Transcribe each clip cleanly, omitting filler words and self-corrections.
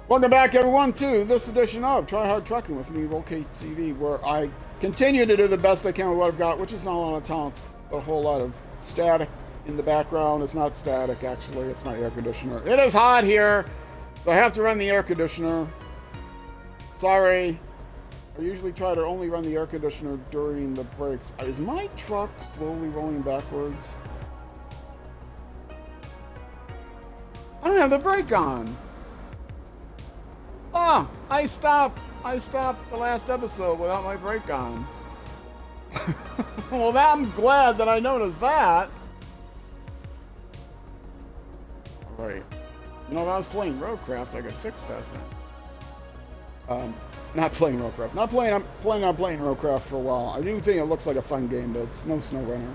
Welcome back, everyone, to this edition of Try Hard Trucking with me, RollKTV, where I continue to do the best I can with what I've got, which is not a lot of talent, but a whole lot of static in the background. It's not static, actually. It's my air conditioner. It is hot here, so I have to run the air conditioner. Sorry. I usually try to only run the air conditioner during the breaks. Is my truck slowly rolling backwards? I don't have the brake on. Oh, I stopped the last episode without my brake on. Well, I'm glad that I noticed that. Alright. You know, if I was playing Roadcraft, I could fix that thing. Not playing Roadcraft. I'm planning on playing Roadcraft for a while. I do think it looks like a fun game, but it's no SnowRunner.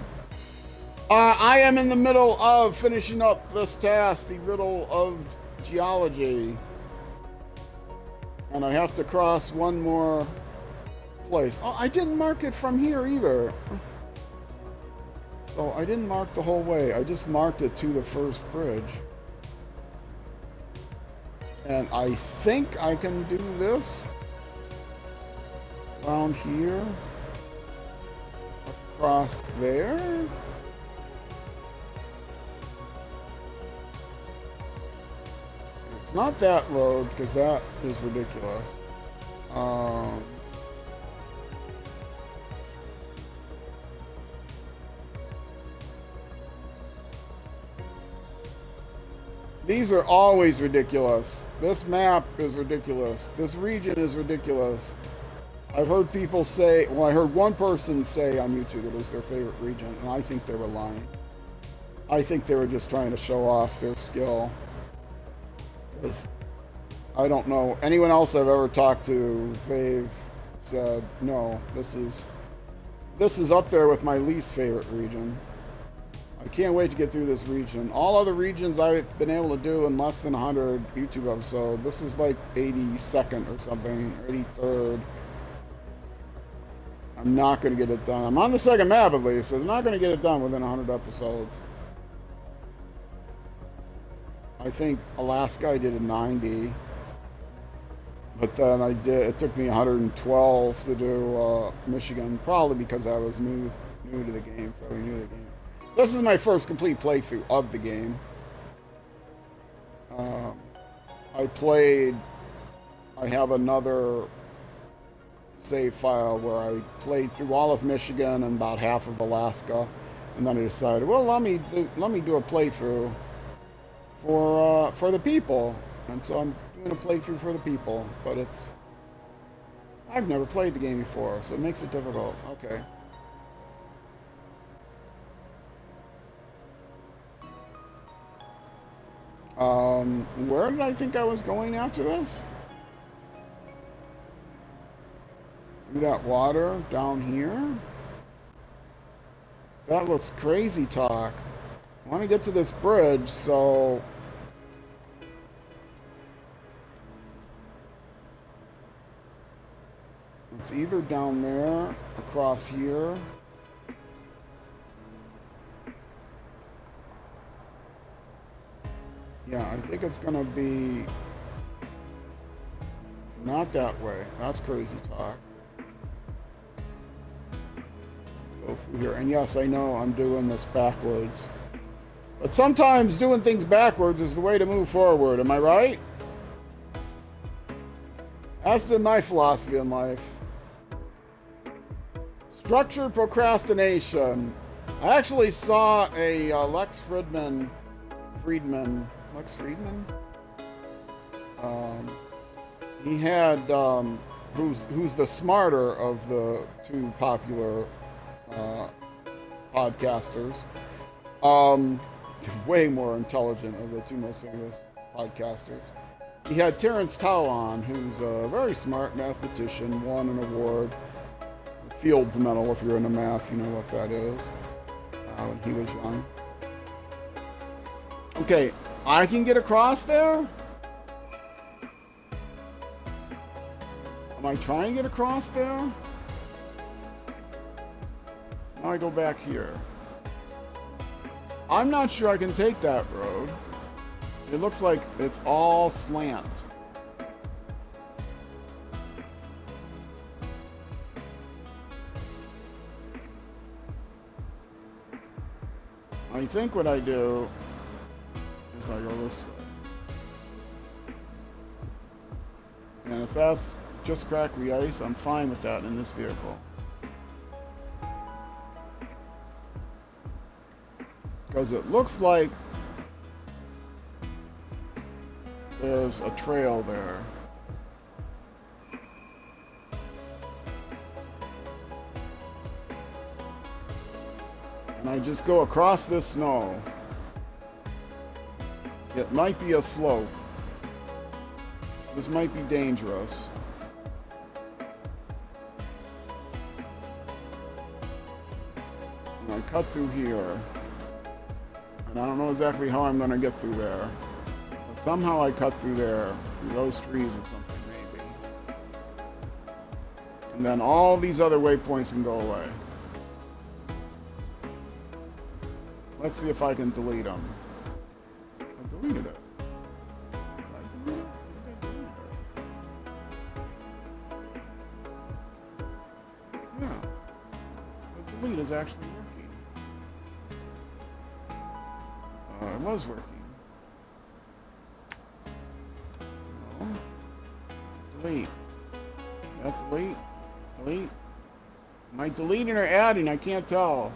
I am in the middle of finishing up this task, the Riddle of Geology. And I have to cross one more place. Oh, I didn't mark it from here either. So I didn't mark the whole way. I just marked it to the first bridge. And I think I can do this around here, across there. It's not that road, because that is ridiculous. These are always ridiculous. This map is ridiculous. This region is ridiculous. I've heard people say, well, I heard one person say on YouTube it was their favorite region, and I think they were lying. I think they were just trying to show off their skill. I don't know anyone else I've ever talked to. They've said no. This is up there with my least favorite region. I can't wait to get through this region. All other regions I've been able to do in less than 100 YouTube episodes. This is like 82nd or something, or 83rd. I'm not going to get it done. I'm on the second map at least, so I'm not going to get it done within 100 episodes. I think Alaska I did a 90, but then it took me 112 to do Michigan, probably because I was new to the game, fairly new to the game. This is my first complete playthrough of the game. I have another save file where I played through all of Michigan and about half of Alaska, and then I decided, well, let me do a playthrough for the people, and so I'm doing a playthrough for the people, but I've never played the game before, so it makes it difficult. Okay. Where did I think I was going after this? Through that water down here? That looks crazy talk. I want to get to this bridge, so it's either down there, across here. Yeah, I think it's gonna be not that way. That's crazy talk. So through here, and yes, I know I'm doing this backwards. But sometimes doing things backwards is the way to move forward, am I right? That's been my philosophy in life. Structured procrastination. I actually saw a Lex Friedman? He had, who's the smarter of the two popular podcasters. Way more intelligent of the two most famous podcasters. He had Terrence Tao on, who's a very smart mathematician, won an award, the Fields Medal, if you're into math, you know what that is, when he was young. Okay, I can get across there? Am I trying to get across there? Now I go back here. I'm not sure I can take that road. It looks like it's all slant. I think what I do is I go this way. And if that's just crackly ice, I'm fine with that in this vehicle. Because it looks like there's a trail there. And I just go across this snow. It might be a slope. This might be dangerous. And I cut through here. And I don't know exactly how I'm going to get through there. But somehow I cut through there, through those trees or something maybe. And then all these other waypoints can go away. Let's see if I can delete them. I deleted it. Yeah. The delete is actually working. It was working. No. Delete. That delete. Delete. Am I deleting or adding? I can't tell.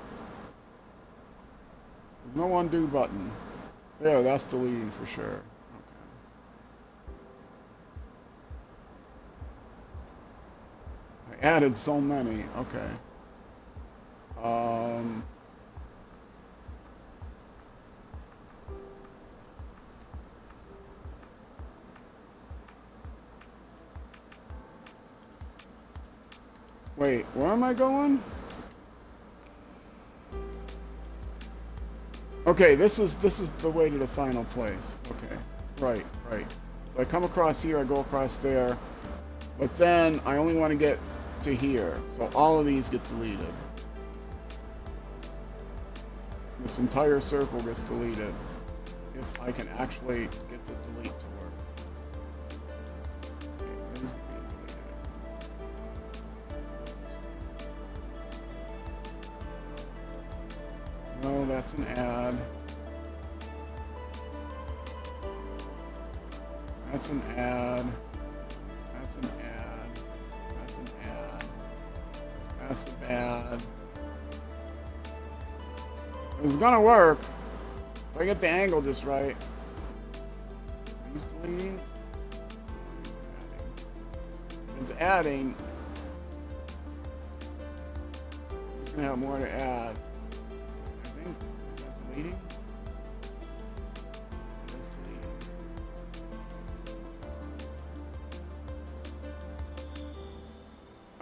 There's no undo button. There, that's deleting for sure. Okay. I added so many. Okay. Wait, where am I going? Okay, this is the way to the final place. Okay, right. So I come across here, I go across there, but then I only want to get to here. So all of these get deleted. This entire circle gets deleted if I can actually get the delete to work. Okay, where is it being deleted? No, that's an add. That's an add. That's an add. That's an add. That's a bad. It's gonna work if I get the angle just right. He's deleting. It's adding. I'm just gonna have more to add. I think. Is that deleting? It is deleting.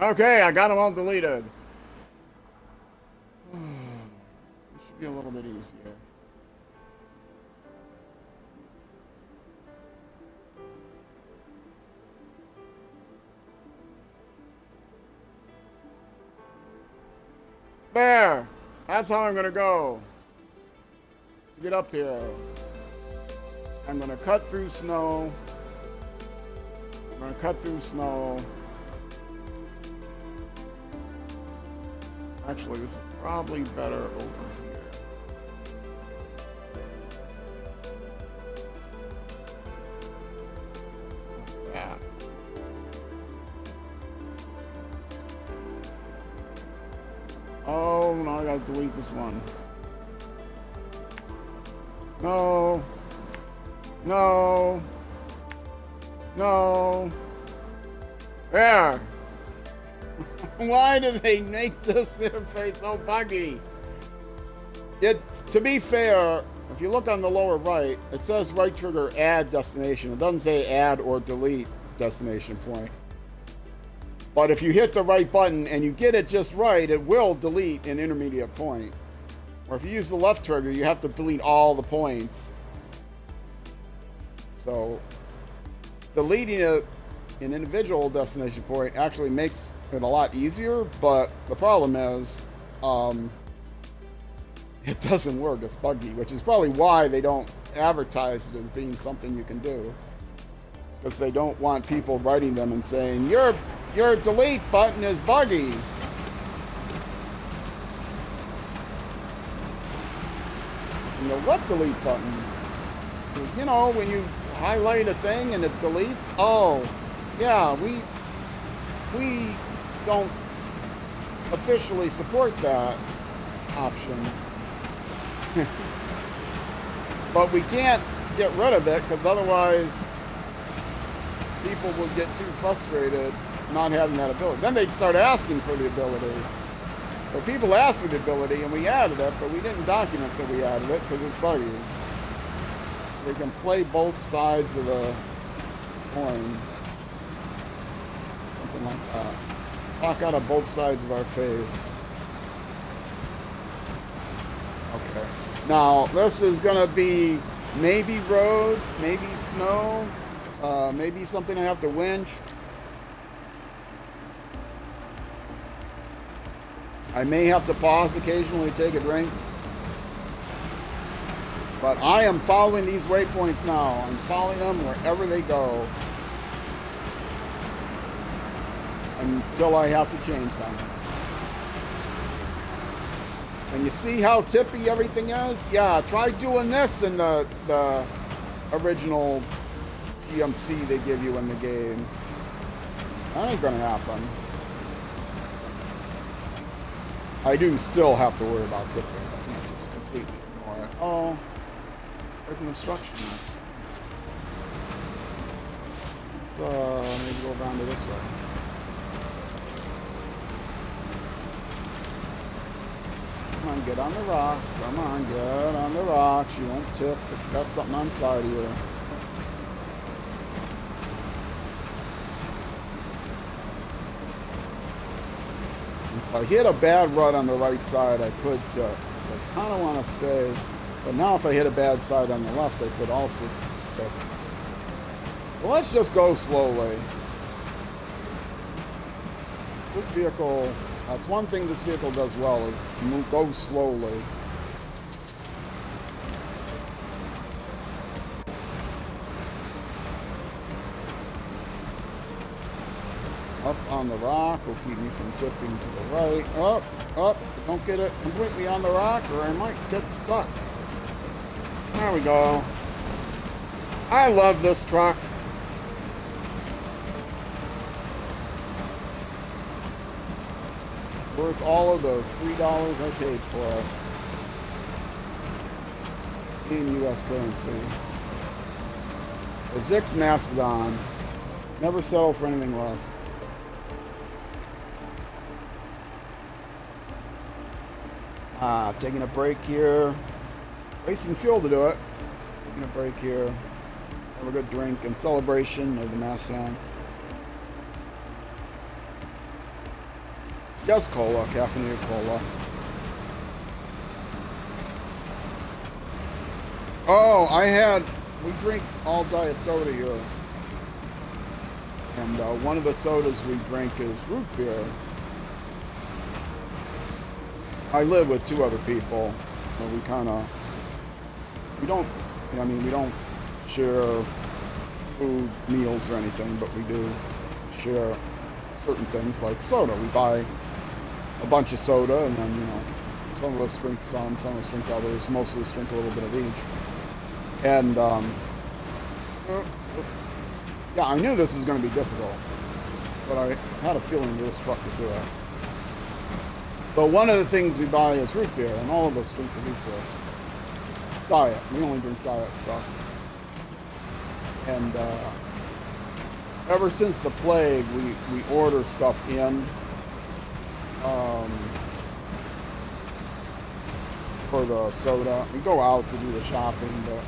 Okay, I got them all deleted. Be a little bit easier. There! That's how I'm gonna go. To get up here. I'm gonna cut through snow. I'm gonna cut through snow. Actually, this is probably better over here. Oh, now I gotta delete this one. No. No. No. There. Why do they make this interface so buggy? To be fair, if you look on the lower right, it says right trigger add destination. It doesn't say add or delete destination point. But if you hit the right button and you get it just right, it will delete an intermediate point. Or if you use the left trigger, you have to delete all the points. So deleting an individual destination point actually makes it a lot easier, but the problem is it doesn't work. It's buggy, which is probably why they don't advertise it as being something you can do. Because they don't want people writing them and saying, your delete button is buggy. And the what delete button? You know, when you highlight a thing and it deletes? Oh, yeah, we don't officially support that option. But we can't get rid of it because otherwise people would get too frustrated not having that ability. Then they'd start asking for the ability. So people asked for the ability and we added it, but we didn't document that we added it because it's buggy. We can play both sides of the coin. Something like that. Talk out of both sides of our face. Okay. Now, this is going to be maybe road, maybe snow, maybe something I have to winch. I may have to pause occasionally to take a drink. But I am following these waypoints now. I'm following them wherever they go. Until I have to change them. And you see how tippy everything is? Yeah, try doing this in the original GMC they give you in the game. That ain't gonna happen. I do still have to worry about tipping. I can't just completely ignore it. Oh, there's an obstruction. Let's maybe go around to this way. Come on, get on the rocks. Come on, get on the rocks. You won't tip if you got something on the side of you. If I hit a bad rut on the right side, I could tip. So I kind of want to stay. But now if I hit a bad side on the left, I could also tip. Well, let's just go slowly. This vehicle, that's one thing this vehicle does well, is go slowly. Up on the rock will keep me from tipping to the right. Up, up. Don't get it completely on the rock or I might get stuck. There we go. I love this truck. Worth all of the $3 I paid for it in US currency. A Zix Mastodon. Never settle for anything less. Taking a break here. Wasting fuel to do it. Taking a break here. Have a good drink in celebration of the Mastodon. Just Kola, caffeinated Kola. Oh, we drink all diet soda here. And one of the sodas we drink is root beer. I live with two other people, so we don't share food, meals or anything, but we do share certain things like soda. We buy a bunch of soda and then, some of us drink some of us drink others, most of us drink a little bit of each. And, yeah, I knew this was going to be difficult, but I had a feeling this truck could do it. So one of the things we buy is root beer, and all of us drink the root beer. Diet. We only drink diet stuff. And ever since the plague, we order stuff in for the soda. We go out to do the shopping, but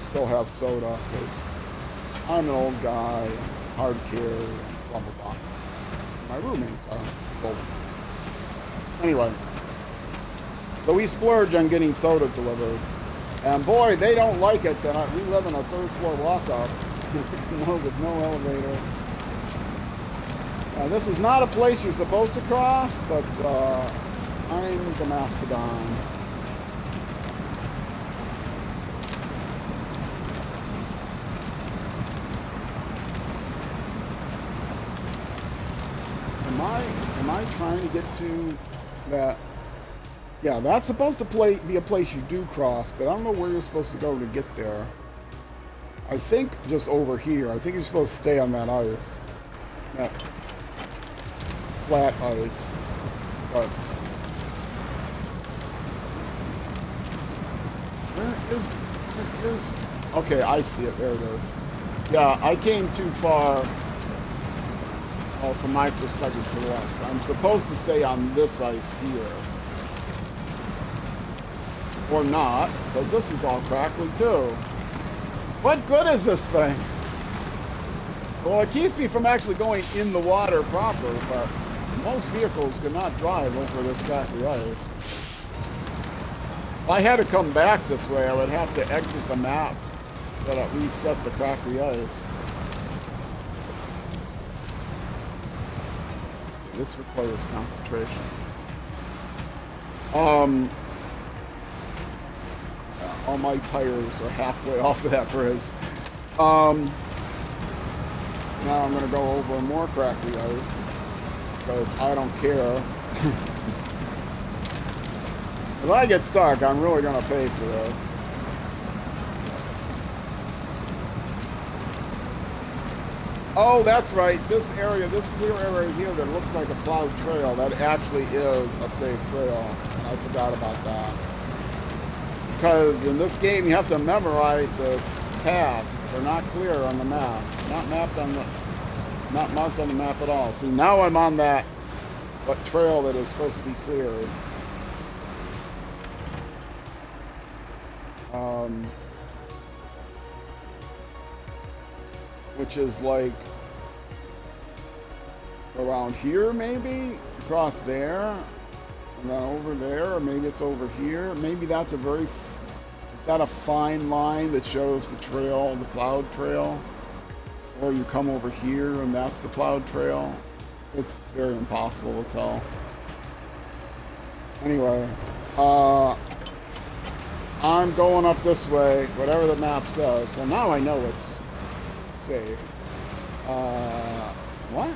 still have soda because I'm an old guy, hard carry, blah blah blah. My roommates are old. Anyway, so we splurge on getting soda delivered. And boy, they don't like it that we live in a third floor walk-up with no elevator. This is not a place you're supposed to cross, but I'm the Mastodon. Am I trying to get to that Yeah, that's supposed to be a place you do cross, but I don't know where you're supposed to go to get there. I think just over here. I think you're supposed to stay on that ice. That flat ice. But where is okay, I see it. There it is. Yeah, I came too far. Oh, from my perspective to the west. I'm supposed to stay on this ice here. Or not, because this is all crackly too. What good is this thing? Well, it keeps me from actually going in the water proper, but most vehicles cannot drive over this crackly ice. If I had to come back this way, I would have to exit the map so that reset the crackly ice. This requires concentration. All my tires are halfway off of that bridge. Now I'm gonna go over more crackly ice because I don't care. If I get stuck, I'm really gonna pay for this. Oh, that's right. This area, this clear area here that looks like a plowed trail, that actually is a safe trail. I forgot about that. Because in this game, you have to memorize the paths. They're not clear on the map. Not marked on the map at all. See, now I'm on that trail that is supposed to be cleared. Which is like around here, maybe across there, and then over there, or maybe it's over here. Maybe that's is that a fine line that shows the trail, the plowed trail, or you come over here and that's the plowed trail. It's very impossible to tell. Anyway, I'm going up this way, whatever the map says. Well, now I know it's safe. What?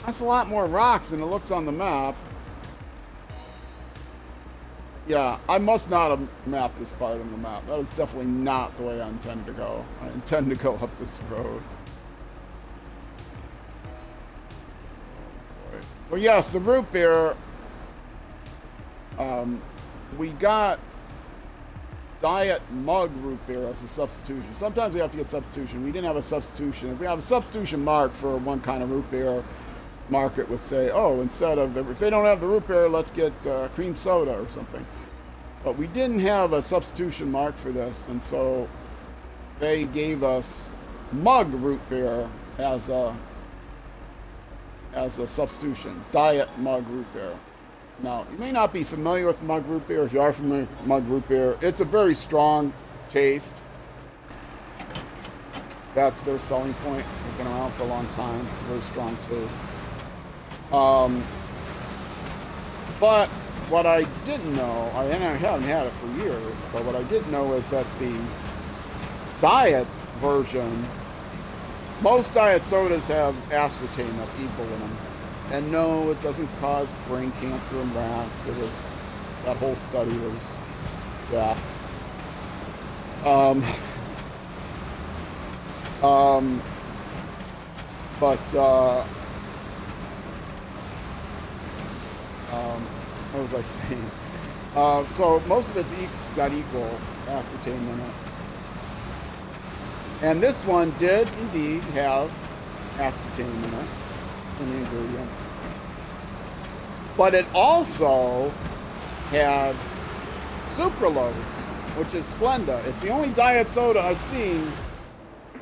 That's a lot more rocks than it looks on the map. Yeah, I must not have mapped this part on the map. That is definitely not the way I intend to go. I intend to go up this road. So yes, the root beer, we got diet mug root beer as a substitution. Sometimes we have to get substitution. We didn't have a substitution. If we have a substitution mark for one kind of root beer, market would say, oh, instead of, if they don't have the root beer, let's get cream soda or something. But we didn't have a substitution mark for this, and so they gave us mug root beer as a substitution, diet mug root beer. Now, you may not be familiar with mug root beer. If you are familiar with mug root beer, it's a very strong taste. That's their selling point. They've been around for a long time. It's a very strong taste. But what I didn't know, and I haven't had it for years, but what I didn't know is that the diet version, most diet sodas have aspartame that's equal in them. And no, it doesn't cause brain cancer in rats. That whole study was jacked. What was I saying? So most of it's got equal aspartame in it. And this one did indeed have aspartame in it, in the ingredients. But it also had sucralose, which is Splenda. It's the only diet soda I've seen.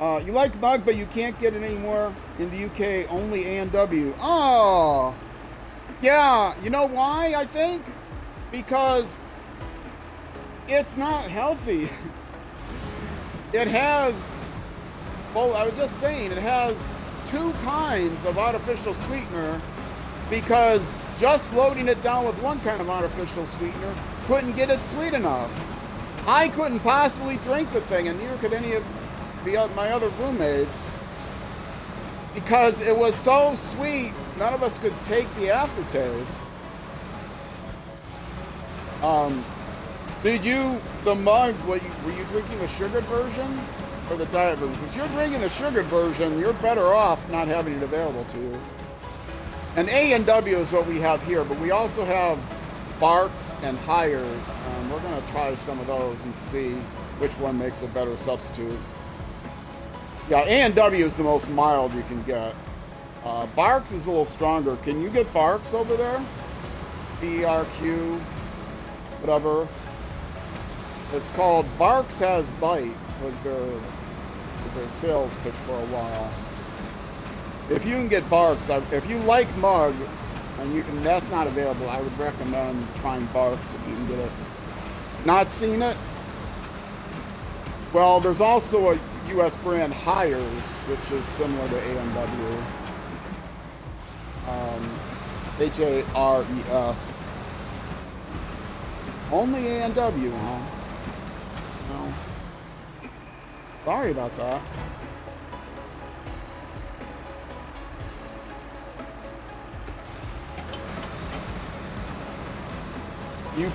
You like mug, but you can't get it anymore in the UK, only A&W. Oh! Yeah, you know why, I think? Because it's not healthy. It has, well, I was just saying, it has two kinds of artificial sweetener, because just loading it down with one kind of artificial sweetener couldn't get it sweet enough. I couldn't possibly drink the thing, and neither could any of my other roommates, because it was so sweet, none of us could take the aftertaste. Did you, the mug, were you drinking the sugared version or the diet version? If you're drinking the sugared version, you're better off not having it available to you. And A&W is what we have here, but we also have Barks and Hires. We're going to try some of those and see which one makes a better substitute. Yeah, A&W is the most mild you can get. Barks is a little stronger. Can you get Barks over there? BRQ, whatever. It's called Barks Has Bite, was their sales pitch for a while. If you can get Barks, if you like Mug, and that's not available, I would recommend trying Barks if you can get it. Not seen it? Well, there's also a U.S. brand Hires, which is similar to A&W. H-A-R-E-S. Only A&W, huh? No. Sorry about that. You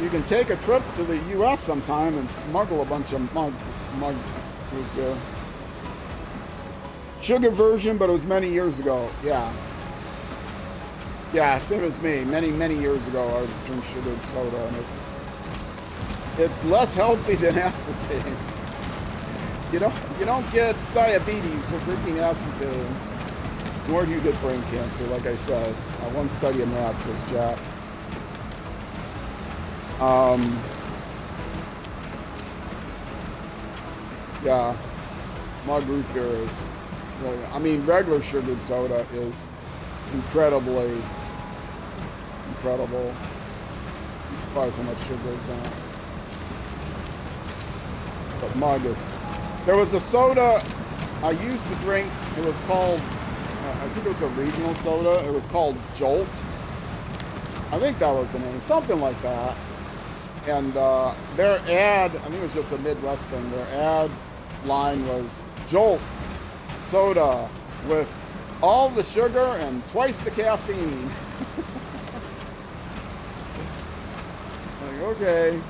can take a trip to the U.S. sometime and smuggle a bunch of mug root beer. Sugar version, but it was many years ago. Yeah. Yeah, same as me. Many years ago, I would drink sugared soda, and it's less healthy than aspartame. You don't get diabetes from drinking aspartame, nor do you get brain cancer. Like I said, one study in rats was Jack. Yeah, mug root beer is really, I mean, regular sugared soda is incredible. I'm surprised how much sugar is in it. But mug is, there was a soda I used to drink, it was called, I think it was a regional soda, it was called Jolt. I think that was the name, something like that. And their ad, I think it was just a Midwest thing, their ad line was Jolt soda with all the sugar and twice the caffeine. Like, okay,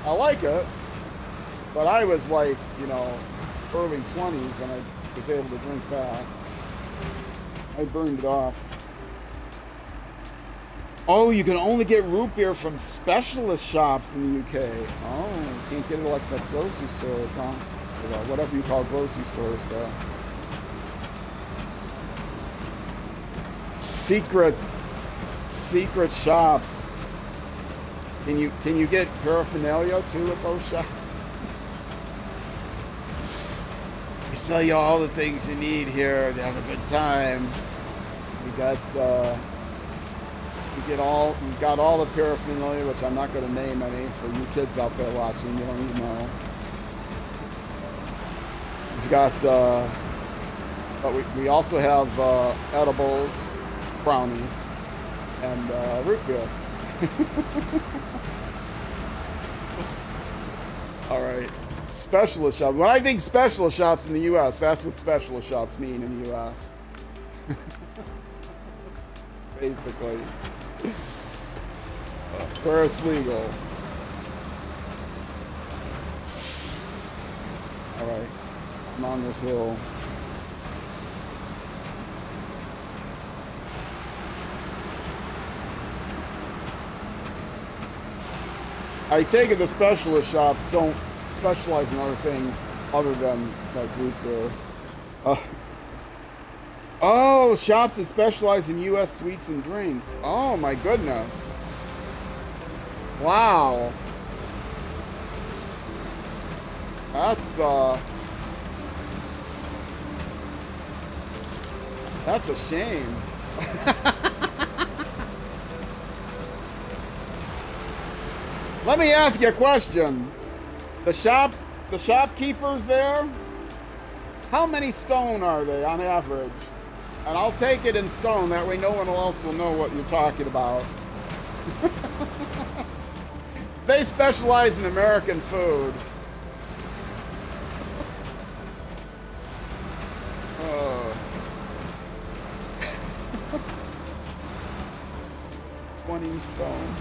I like it, but I was like, early 20s when I was able to drink that. I burned it off. Oh, you can only get root beer from specialist shops in the UK. Oh, you can't get it like the grocery stores, huh? Or whatever you call grocery stores there. Secret shops. Can you get paraphernalia too at those shops? They sell you all the things you need here to have a good time. We got all the paraphernalia, which I'm not going to name any for you kids out there watching. You don't even know. We've got, but we also have edibles, brownies, and root beer. All right, specialist shops. When I think specialist shops in the U.S., that's what specialist shops mean in the U.S. Basically. Where it's legal. Alright, I'm on this hill. I take it the specialist shops don't specialize in other things other than like root beer. Oh, shops that specialize in U.S. sweets and drinks. Oh my goodness. Wow. That's a shame. Let me ask you a question. The shopkeepers there, how many stone are they on average? And I'll take it in stone, that way no one else will know what you're talking about. They specialize in American food. 20 stone.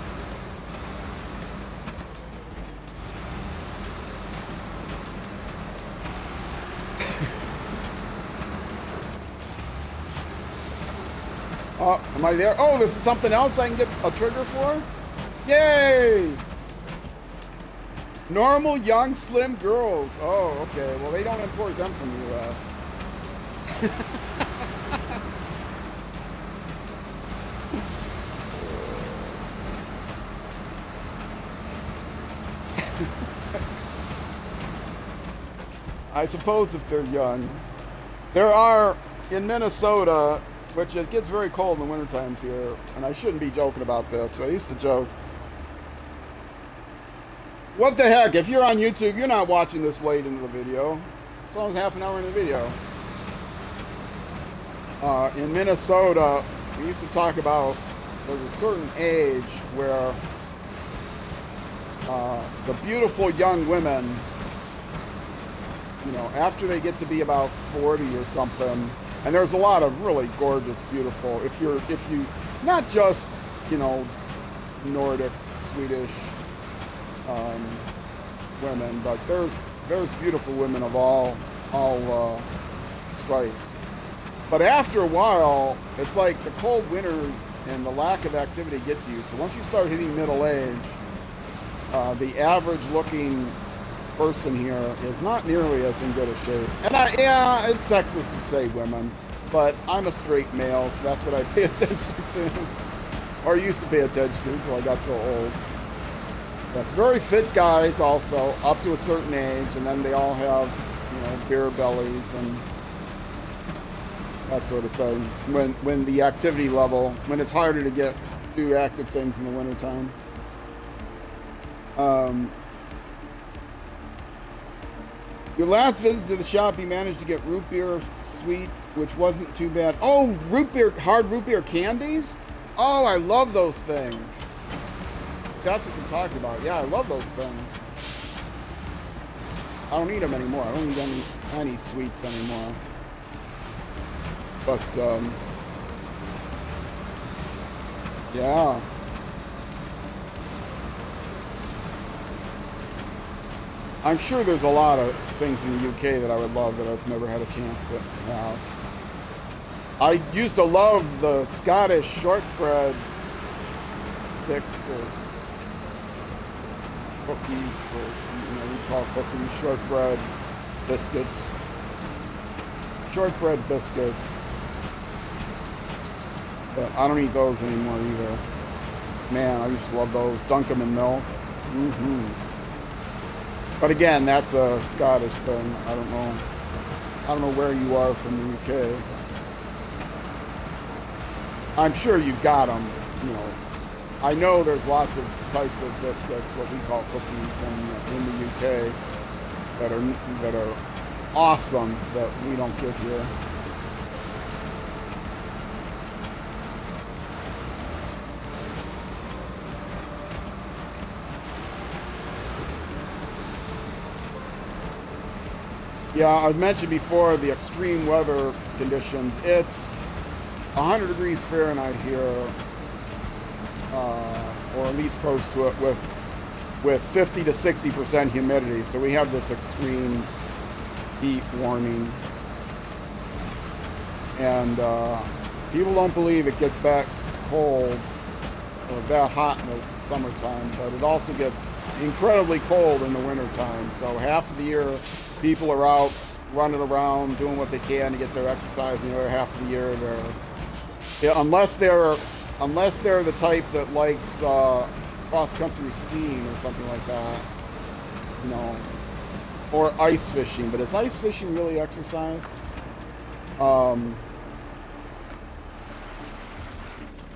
Oh, am I there? Oh, this is something else I can get a trigger for? Yay! Normal, young, slim girls. Oh, okay. Well, they don't import them from the U.S. I suppose if they're young. There are, in Minnesota, which it gets very cold in the winter times here, and I shouldn't be joking about this, but I used to joke. What the heck, if you're on YouTube, you're not watching this late into the video. It's almost half an hour into the video. In Minnesota, we used to talk about there's a certain age where the beautiful young women, you know, after they get to be about 40 or something, and there's a lot of really gorgeous, beautiful, if you, not just, you know, Nordic, Swedish women, but there's beautiful women of all stripes. But after a while, it's like the cold winters and the lack of activity get to you. So once you start hitting middle age, the average looking person here is not nearly as in good a shape. And yeah, it's sexist to say women, but I'm a straight male, so that's what I pay attention to, or used to pay attention to until I got so old. That's very fit guys also, up to a certain age, and then they all have, you know, beer bellies and that sort of thing. When the activity level, when it's harder to do active things in the wintertime. Your last visit to the shop, you managed to get root beer sweets, which wasn't too bad. Oh, root beer, hard root beer candies? Oh, I love those things. If that's what you're talking about. Yeah, I love those things. I don't eat them anymore. I don't eat any sweets anymore. But, yeah. I'm sure there's a lot of things in the UK that I would love that I've never had a chance to have. I used to love the Scottish shortbread sticks or cookies, or you know, we call cookies shortbread biscuits. Shortbread biscuits. But I don't eat those anymore either. Man, I used to love those. Dunk them in milk. But again, that's a Scottish thing. I don't know where you are from the UK. I'm sure you've got them, you know. I know there's lots of types of biscuits, what we call cookies, in the UK that are awesome that we don't get here. Yeah, I've mentioned before the extreme weather conditions. It's 100 degrees Fahrenheit here, or at least close to it, with 50 to 60% humidity. So we have this extreme heat warning, and people don't believe it gets that cold or that hot in the summertime, but it also gets incredibly cold in the wintertime. So half of the year people are out running around doing what they can to get their exercise, and the other half of the year unless they're the type that likes cross-country skiing or something like that, you know, or ice fishing. But is ice fishing really exercise?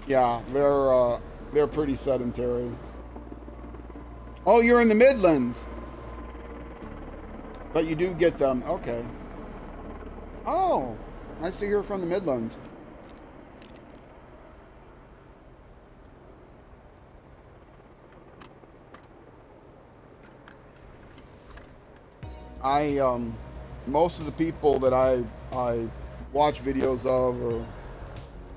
Yeah, they're pretty sedentary. Oh, you're in the Midlands. But you do get them. Okay. Oh, nice to hear from the Midlands. Most of the people that I watch videos of, or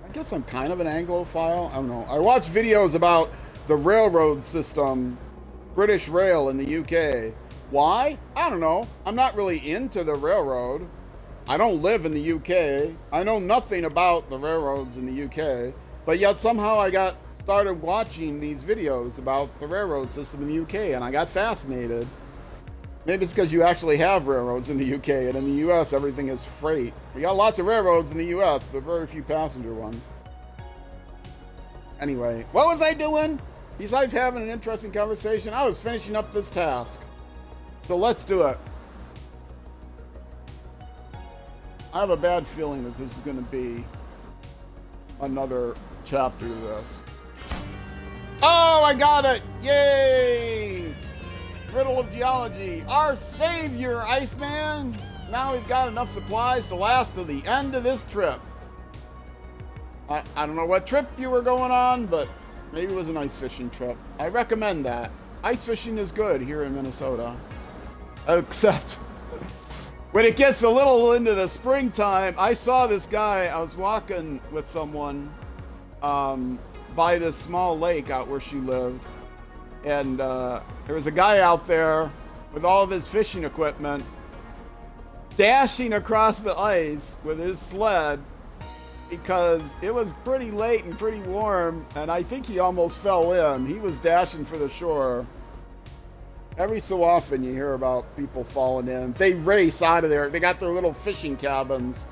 I guess I'm kind of an Anglophile. I don't know. I watch videos about the railroad system, British Rail in the UK. Why? I don't know. I'm not really into the railroad. I don't live in the UK. I know nothing about the railroads in the UK, but yet somehow I got started watching these videos about the railroad system in the UK, and I got fascinated. Maybe it's because you actually have railroads in the UK, and in the US everything is freight. We got lots of railroads in the US, but very few passenger ones. Anyway, what was I doing? Besides having an interesting conversation, I was finishing up this task. So let's do it. I have a bad feeling that this is going to be another chapter to this. Oh, I got it! Yay! Riddle of Geology. Our savior, Iceman! Now we've got enough supplies to last to the end of this trip. I don't know what trip you were going on, but maybe it was an ice fishing trip. I recommend that. Ice fishing is good here in Minnesota. Except when it gets a little into the springtime. I saw this guy, I was walking with someone by this small lake out where she lived. And there was a guy out there with all of his fishing equipment dashing across the ice with his sled because it was pretty late and pretty warm, and I think he almost fell in. He was dashing for the shore. Every so often you hear about people falling in. They race out of there. They got their little fishing cabins.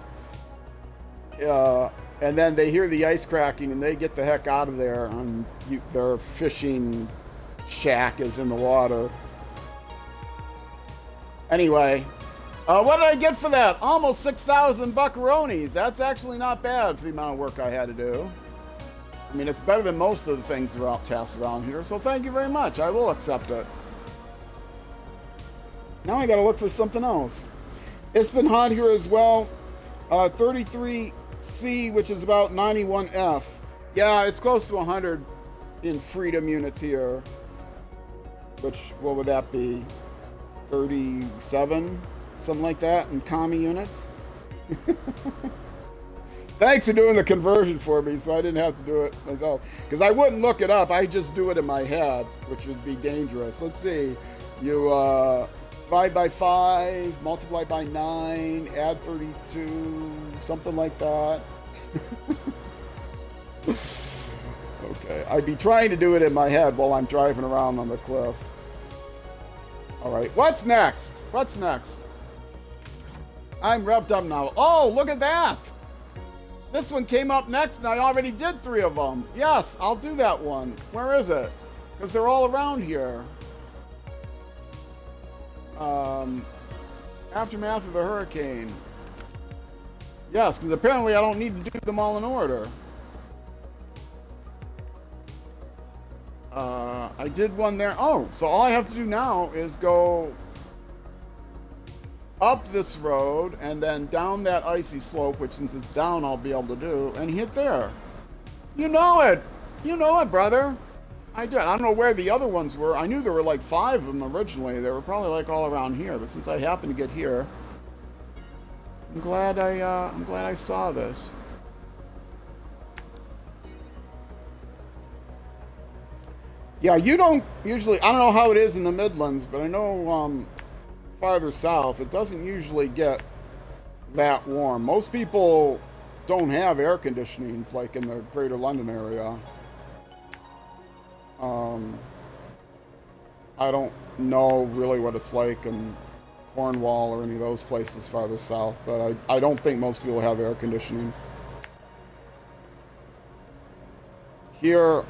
And then they hear the ice cracking and they get the heck out of there. And their fishing shack is in the water. Anyway, what did I get for that? Almost 6,000 buckaroonies. That's actually not bad for the amount of work I had to do. I mean, it's better than most of the things tasks around here, so thank you very much. I will accept it. Now I gotta look for something else. It's been hot here as well. 33C, which is about 91F. Yeah, it's close to 100 in freedom units here. Which, what would that be? 37? Something like that in commie units. Thanks for doing the conversion for me so I didn't have to do it myself. Because I wouldn't look it up. I just do it in my head, which would be dangerous. Let's see. You divide by 5, multiply by 9, add 32, something like that. Okay. I'd be trying to do it in my head while I'm driving around on the cliffs. All right. What's next? What's next? I'm revved up now. Oh, look at that! This one came up next, and I already did 3 of them. Yes, I'll do that one. Where is it? Because they're all around here. Aftermath of the hurricane. Yes, because apparently I don't need to do them all in order. I did one there. Oh, so all I have to do now is go up this road and then down that icy slope, which since it's down I'll be able to do, and hit there. You know it! You know it, brother! I did. I don't know where the other ones were. I knew there were like 5 of them originally. They were probably like all around here, but since I happened to get here, I'm glad I saw this. Yeah, you don't usually, I don't know how it is in the Midlands, but I know farther south, it doesn't usually get that warm. Most people don't have air conditionings like in the greater London area. I don't know really what it's like in Cornwall or any of those places farther south, but I don't think most people have air conditioning. Here,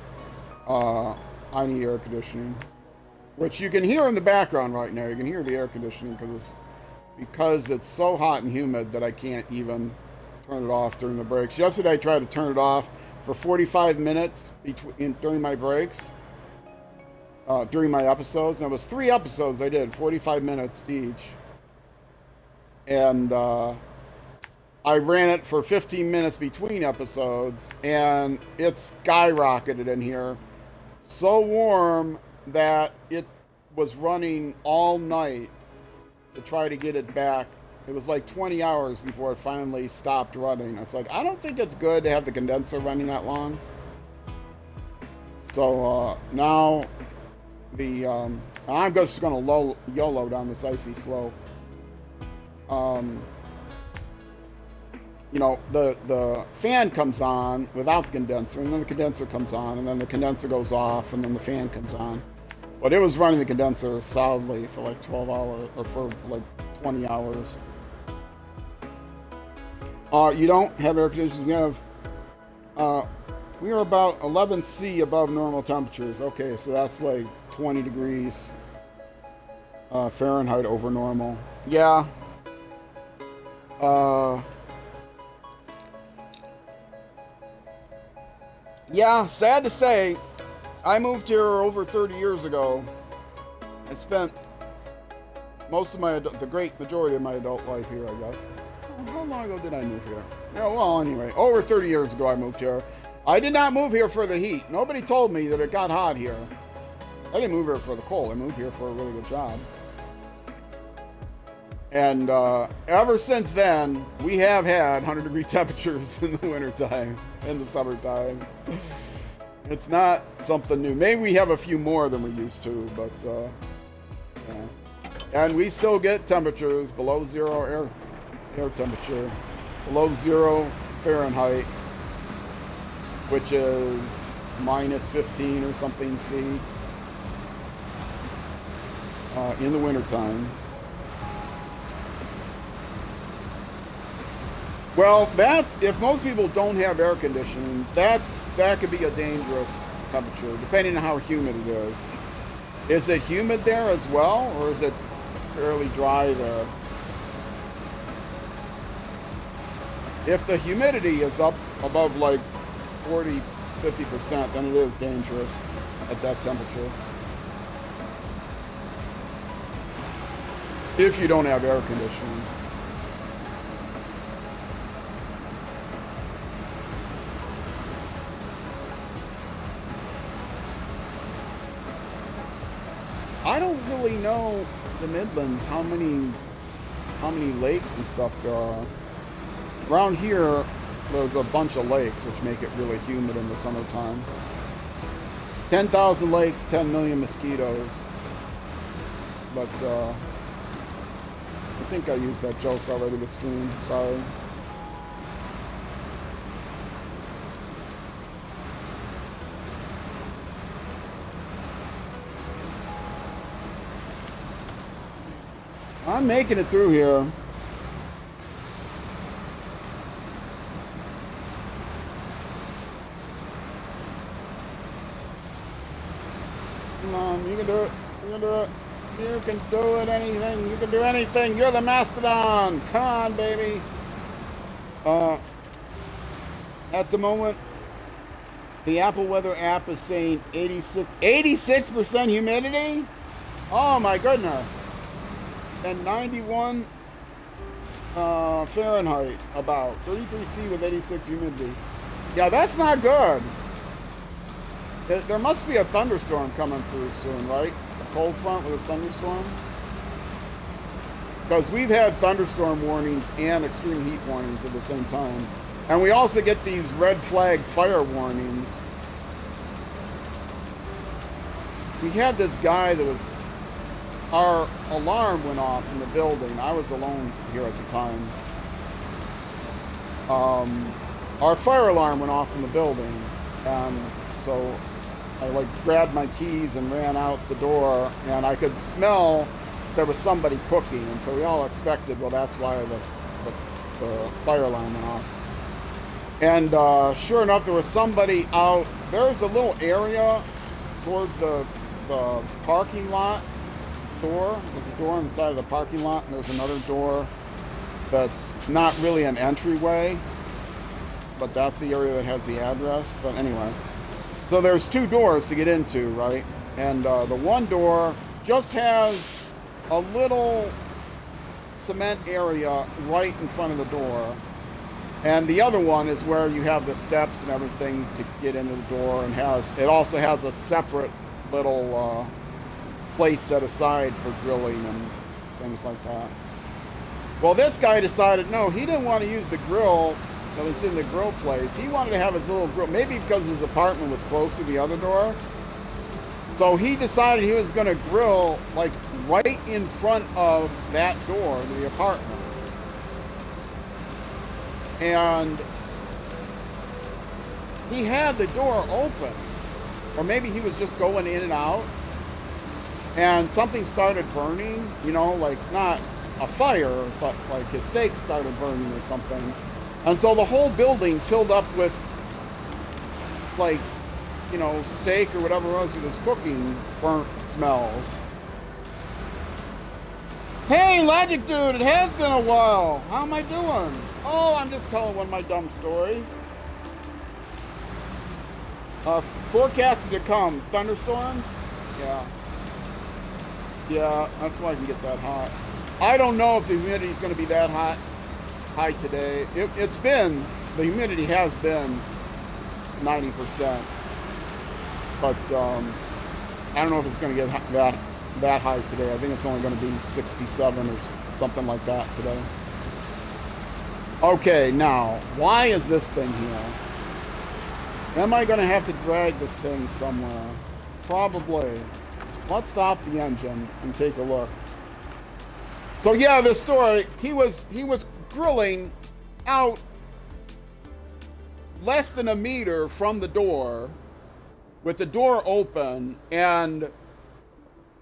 I need air conditioning, which you can hear in the background right now. You can hear the air conditioning because it's so hot and humid that I can't even turn it off during the breaks. Yesterday I tried to turn it off for 45 minutes during my breaks, during my episodes. And it was 3 episodes I did, 45 minutes each. And I ran it for 15 minutes between episodes, and it skyrocketed in here. So warm that it was running all night to try to get it back. It was like 20 hours before it finally stopped running. It's like, I don't think it's good to have the condenser running that long. So now I'm just going to YOLO down this icy slope. you know, the fan comes on without the condenser, and then the condenser comes on, and then the condenser goes off, and then the fan comes on. But it was running the condenser solidly for like 12 hours, or for like 20 hours. You don't have air conditioning. We are about 11 C above normal temperatures. Okay, so that's like 20 degrees Fahrenheit over normal. Yeah. Yeah, sad to say, I moved here over 30 years ago. I spent most of the great majority of my adult life here, I guess. How long ago did I move here? Yeah, well, anyway, over 30 years ago I moved here. I did not move here for the heat. Nobody told me that it got hot here. I didn't move here for the cold. I moved here for a really good job. And ever since then, we have had 100-degree temperatures in the wintertime, in the summertime. It's not something new. Maybe we have a few more than we used to, but yeah. And we still get temperatures below zero air temperature, below 0 Fahrenheit, which is minus 15 or something C in the wintertime. Well, that's, if most people don't have air conditioning, that could be a dangerous temperature, depending on how humid it is. Is it humid there as well, or is it fairly dry there? If the humidity is up above like 40, 50%, then it is dangerous at that temperature. If you don't have air conditioning. I don't really know the Midlands how many lakes and stuff there are. Around here, there's a bunch of lakes, which make it really humid in the summertime. 10,000 lakes, 10 million mosquitoes. But I think I used that joke already this stream. Sorry. I'm making it through here. Come on, you can do it. You can do it. You can do it. Anything. You can do anything. You're the mastodon. Come on, baby. At the moment, the Apple Weather app is saying 86% humidity. Oh my goodness. And 91 Fahrenheit, about 33 C with 86 humidity. Yeah, that's not good. There must be a thunderstorm coming through soon, right? A cold front with a thunderstorm. Because we've had thunderstorm warnings and extreme heat warnings at the same time. And we also get these red flag fire warnings. We had this guy that was... Our alarm went off in the building. I was alone here at the time. Our fire alarm went off in the building, and so I like grabbed my keys and ran out the door, and I could smell there was somebody cooking, and so we all expected, well, that's why the fire alarm went off. And sure enough, there was somebody out. There's a little area towards the parking lot door. There's a door on the side of the parking lot, and there's another door that's not really an entryway, but that's the area that has the address. But anyway, so there's two doors to get into, right? And the one door just has a little cement area right in front of the door, and the other one is where you have the steps and everything to get into the door, and it also has a separate little place set aside for grilling and things like that. Well, this guy decided, no, he didn't want to use the grill that was in the grill place. He wanted to have his little grill, maybe because his apartment was close to the other door. So he decided he was going to grill like right in front of that door to the apartment. and he had the door open, or maybe he was just going in and out, and something started burning, you know, like not a fire, but like his steak started burning or something. And so the whole building filled up with, like, you know, steak or whatever it was he was cooking, burnt smells. Hey, Logic Dude, it has been a while. How am I doing? Oh, I'm just telling one of my dumb stories. Forecasted to come. Thunderstorms? Yeah. Yeah, that's why I can get that hot. I don't know if the humidity is going to be that high today. It's been, the humidity has been 90%. But I don't know if it's going to get that high today. I think it's only going to be 67 or something like that today. Okay, now, why is this thing here? Am I going to have to drag this thing somewhere? Probably. Let's stop the engine and take a look. So yeah, this story, he was grilling out less than a meter from the door, with the door open, and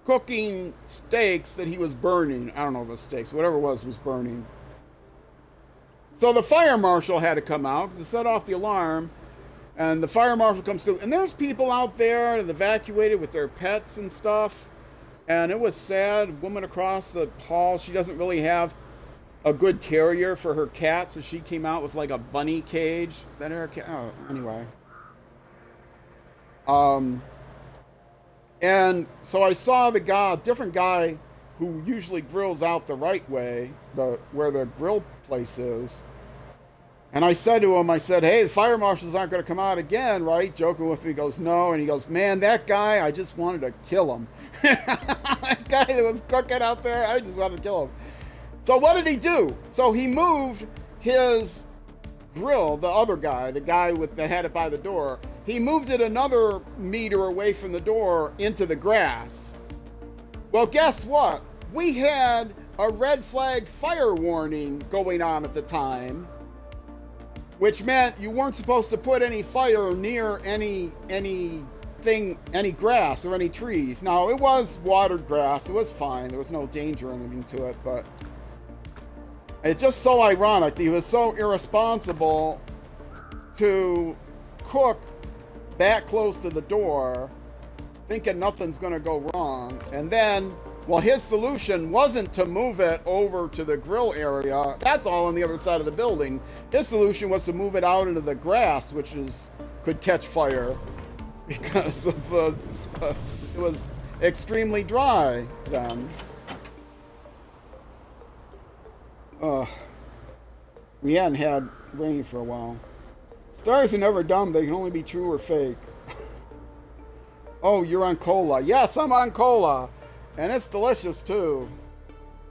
cooking steaks that he was burning. I don't know if it was steaks, whatever it was burning. So the fire marshal had to come out to set off the alarm, and the fire marshal comes through, and there's people out there that evacuated with their pets and stuff, and it was sad. A woman across the hall, she doesn't really have a good carrier for her cat, so she came out with like a bunny cage. That her cat, oh, anyway. And so I saw the guy, a different guy who usually grills out the right way, where the grill place is. And I said to him, I said, hey, the fire marshals aren't going to come out again, right? Joking with me. He goes, no. And he goes, man, that guy, I just wanted to kill him. That guy that was cooking out there, I just wanted to kill him. So what did he do? So he moved his grill, the other guy, the guy that had it by the door, he moved it another meter away from the door into the grass. Well, guess what? We had a red flag fire warning going on at the time, which meant you weren't supposed to put any fire near any grass or any trees. Now, it was watered grass. It was fine. There was no danger or anything to it, but it's just so ironic that he was so irresponsible to cook that close to the door, thinking nothing's going to go wrong. And then, well, his solution wasn't to move it over to the grill area. That's all on the other side of the building. His solution was to move it out into the grass, which could catch fire because of it was extremely dry then. We hadn't had rain for a while. Stars are never dumb. They can only be true or fake. Oh, you're on Kola. Yes, I'm on Kola. And it's delicious, too.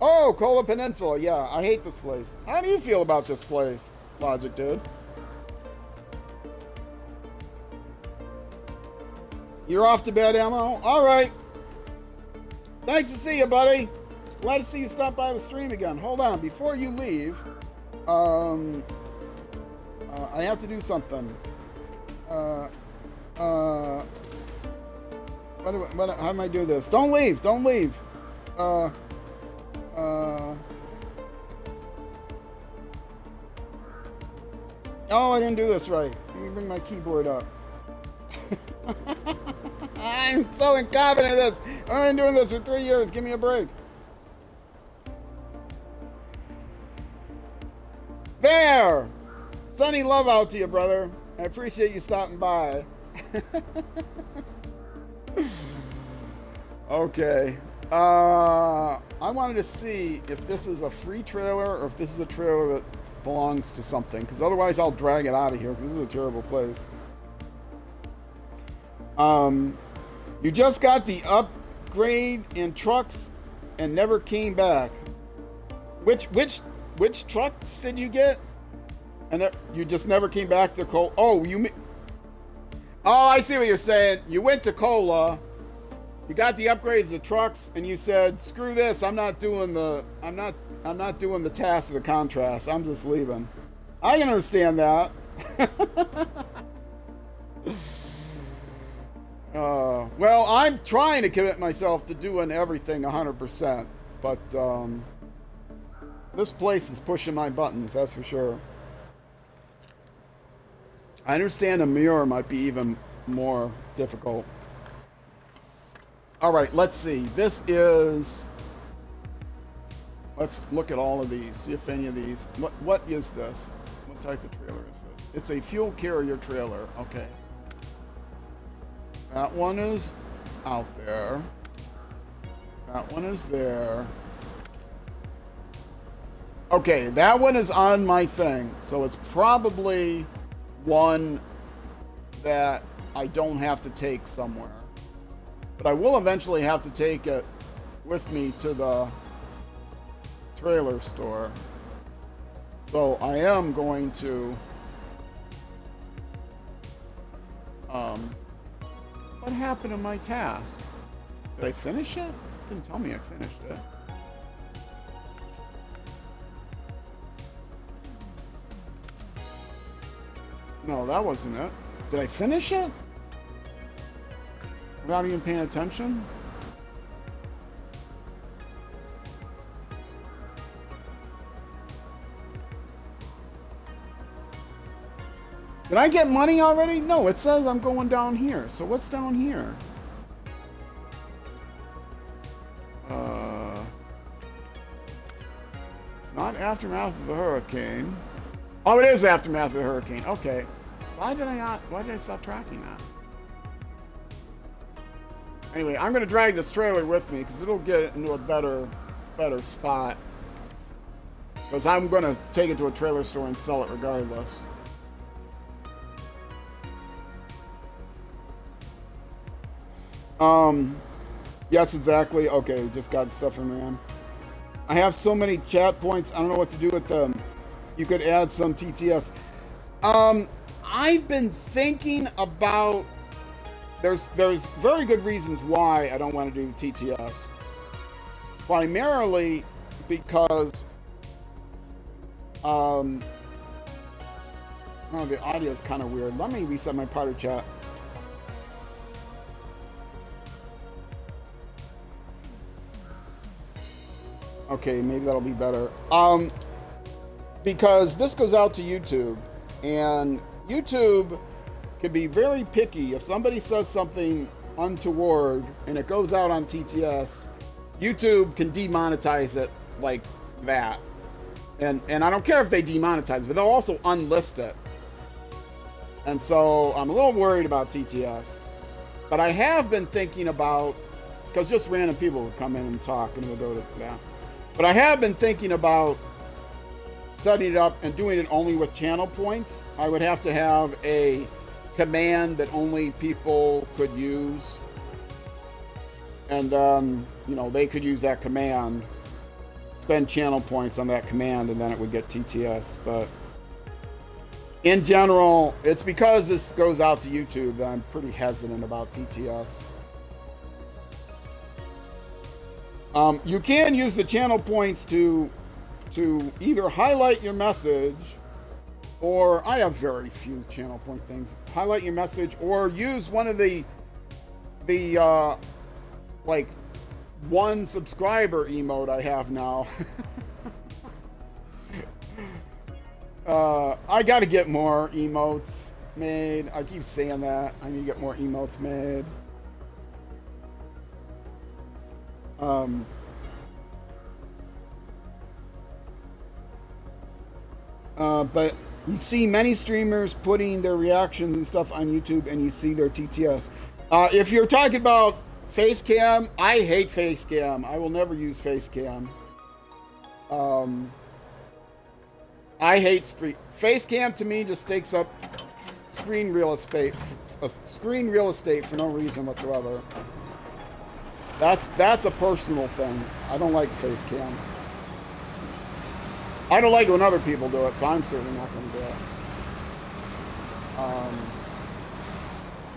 Oh, Kola Peninsula. Yeah, I hate this place. How do you feel about this place, Logic Dude? You're off to bed, Ammo? All right. Thanks to see you, buddy. Glad to see you stop by the stream again. Hold on. Before you leave, I have to do something. How am I do this? Don't leave. Don't leave. Oh, I didn't do this right. Let me bring my keyboard up. I'm so incompetent at this. I've been doing this for 3 years. Give me a break. There! Sunny love out to you, brother. I appreciate you stopping by. Okay. I wanted to see if this is a free trailer or if this is a trailer that belongs to something, because otherwise I'll drag it out of here, because this is a terrible place. You just got the upgrade in trucks and never came back. Which trucks did you get? And you just never came back to Kola? Oh, I see what you're saying. You went to Kola, you got the upgrades of trucks, and you said, "Screw this! I'm not doing the task of the contrast. I'm just leaving." I can understand that. Well, I'm trying to commit myself to doing everything 100%, but this place is pushing my buttons, that's for sure. I understand a mirror might be even more difficult. All right, let's see. This is... Let's look at all of these, see if any of these... What is this? What type of trailer is this? It's a fuel carrier trailer. Okay. That one is out there. That one is there. Okay, that one is on my thing. So it's probably one that I don't have to take somewhere. But I will eventually have to take it with me to the trailer store. So I am going to... what happened to my task? Did I finish it? It didn't tell me I finished it. No, that wasn't it. Did I finish it? Without even paying attention? Did I get money already? No, it says I'm going down here. So what's down here? It's not Aftermath of the Hurricane. Oh, it is Aftermath of the Hurricane. Okay. Why did I stop tracking that? Anyway, I'm going to drag this trailer with me because it'll get it into a better spot. Because I'm going to take it to a trailer store and sell it regardless. Yes, exactly. Okay, just got stuff from man. I have so many chat points, I don't know what to do with them. You could add some TTS. I've been thinking about... There's very good reasons why I don't want to do TTS. Primarily because... oh, the audio is kind of weird. Let me reset my party chat. Okay, maybe that'll be better. Because this goes out to YouTube, and YouTube can be very picky. If somebody says something untoward and it goes out on TTS, YouTube can demonetize it like that. And I don't care if they demonetize, but they'll also unlist it. And so I'm a little worried about TTS. But I have been thinking about, because just random people will come in and talk and we'll go to that. But I have been thinking about setting it up and doing it only with channel points. I would have to have a command that only people could use. And you know, they could use that command, spend channel points on that command, and then it would get TTS. But in general, it's because this goes out to YouTube that I'm pretty hesitant about TTS. You can use the channel points to either highlight your message, or I have very few channel point things. Highlight your message, or use one of the like one subscriber emote I have now. I got to get more emotes made. I keep saying that. I need to get more emotes made. But you see many streamers putting their reactions and stuff on YouTube, and you see their TTS. If you're talking about face cam, I hate face cam. I will never use face cam. I hate face cam. To me, just takes up screen real estate for no reason whatsoever. That's a personal thing. I don't like face cam. I don't like when other people do it, so I'm certainly not going to do it.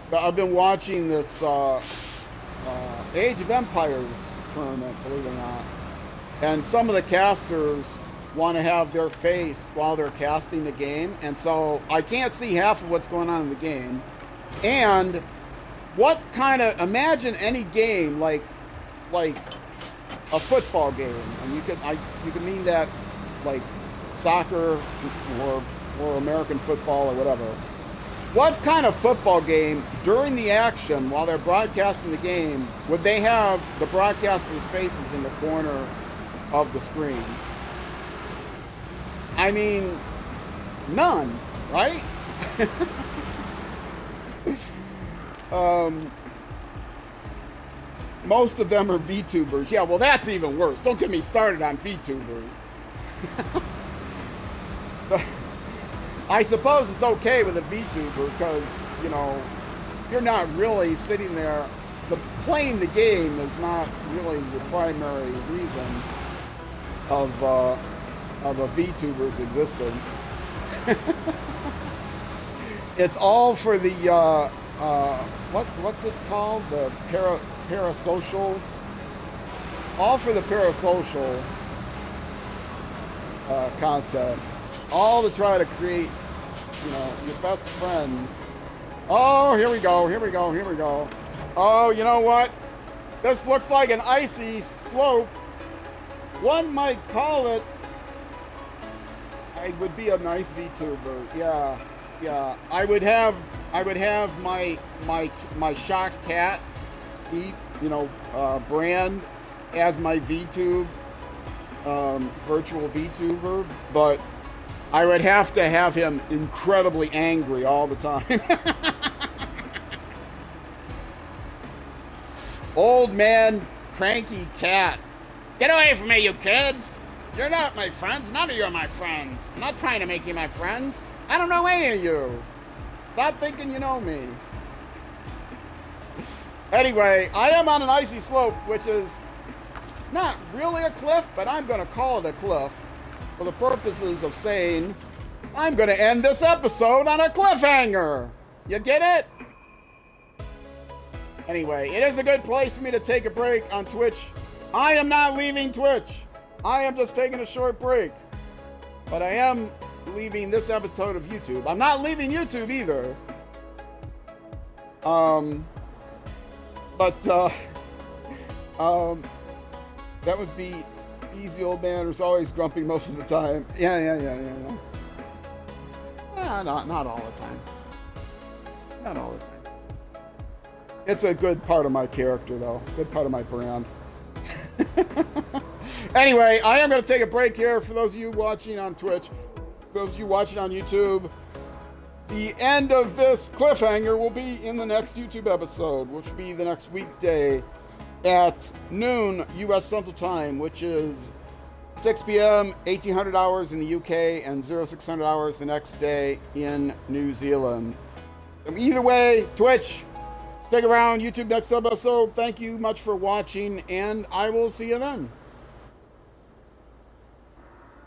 But I've been watching this Age of Empires tournament, believe it or not, and some of the casters want to have their face while they're casting the game, and so I can't see half of what's going on in the game. And what kind of, imagine any game like a football game, and you could mean that like soccer or American football or whatever. What kind of football game during the action while they're broadcasting the game would they have the broadcasters' faces in the corner of the screen? I mean, none, right? Most of them are VTubers. Yeah, well, that's even worse. Don't get me started on VTubers. I suppose it's okay with a VTuber because, you know, you're not really sitting there. Playing the game is not really the primary reason of a VTuber's existence. It's all for the what's it called? The parasocial. All for the parasocial content. All to try to create, you know, your best friends. Oh, here we go. Here we go. Here we go. Oh, you know what? This looks like an icy slope. One might call it. I would be a nice VTuber. Yeah, yeah. I would have my shocked cat eat, you know, brand as my VTube, virtual VTuber, but I would have to have him incredibly angry all the time. Old man, cranky cat. Get away from me, you kids! You're not my friends. None of you are my friends. I'm not trying to make you my friends. I don't know any of you. Stop thinking you know me. Anyway, I am on an icy slope, which is not really a cliff, but I'm going to call it a cliff for the purposes of saying I'm going to end this episode on a cliffhanger. You get it? Anyway, it is a good place for me to take a break on Twitch. I am not leaving Twitch. I am just taking a short break. But I am leaving this episode of YouTube. I'm not leaving YouTube either. That would be Easy Old Man who's always grumpy most of the time. Yeah. Not all the time. Not all the time. It's a good part of my character, though. Good part of my brand. Anyway, I am going to take a break here for those of you watching on Twitch. For those of you watching on YouTube, the end of this cliffhanger will be in the next YouTube episode, which will be the next weekday at noon U.S. Central Time, which is 6 p.m., 1800 hours in the UK, and 0600 hours the next day in New Zealand. Either way, Twitch, stick around. YouTube next episode. Thank you much for watching, and I will see you then.